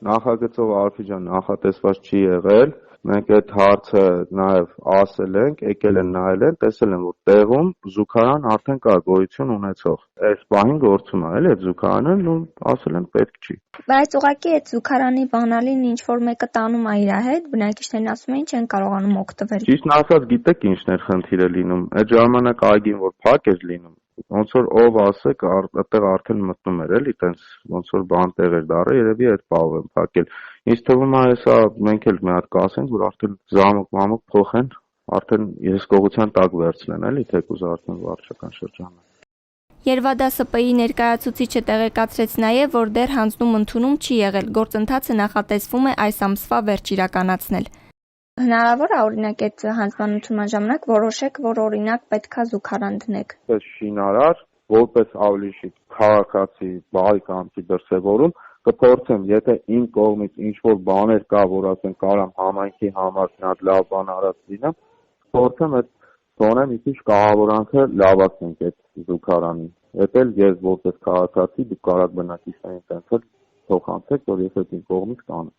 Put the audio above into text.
Նախագծով Արփիջան նախատեսված չի եղել։ Մենք այդ հարցը նաև ասել ենք, եկել են նայել են, տեսել են, որ տեղում զուգարան արդեն կա գոյություն ունեցող։ Այս պահին գործում է, էլի այդ զուգարանը, ու ասել են պետք չի։ Բայց ուղղակի այդ զուգարանի բանալին ինչ որ մեկը տանում է իր հետ, բնակիչներն ասում են չեն կարողանում օգտվել։ Ճիշտն ասած, գիտեք ինչն էր խնդիրը լինում։ Այդ ժամանակ այգին որ փակ էր լինում, ոնց որ ով ասեք, այդտեղ արդեն մտնում էր, էլի, տենց ոնց որ բան տեղ էր դառը, երևի այդ պահով են փակել։ Ինձ թվում է, հեսա մենք էլ մի հատ կասենք, որ արդեն զամուկ փոխեն, արդեն հսկողության տակ վերցնեն, էլի, թեկուզ արդեն վարչական շրջանը։ Երվադասպ-ի ներկայացուցիչը տեղեկացրեց նաև, որ դեռ հանձնում ընդունում չի եղել, գործընթացը նախատեսվում է այս ամսվա վերջ իրականացնել։ Հնարավոր է օրինակ այդ հանձնման ընդունման ժամանակ որոշեք, որ օրինակ պետքա զուգարան դնեք։ Պես շինարար, որպես ավելի շիտ քաղաքացի բարի կամքի դրսևորում կփորձեմ, եթե իմ կողմից ինչ-որ բաներ կա, որ ասենք կարամ համայնքի համար մի հատ լավ բան արած լինեմ, փորձեմ այդ գոնե մի քիչ կահավորանքը լավացնենք այդ զուգարանին։ Այդ էլ ես որպես քաղաքացի դուք կարող բնակիչներին տենց փոխանցեք, որ ես այդ իմ կողմից կանեմ։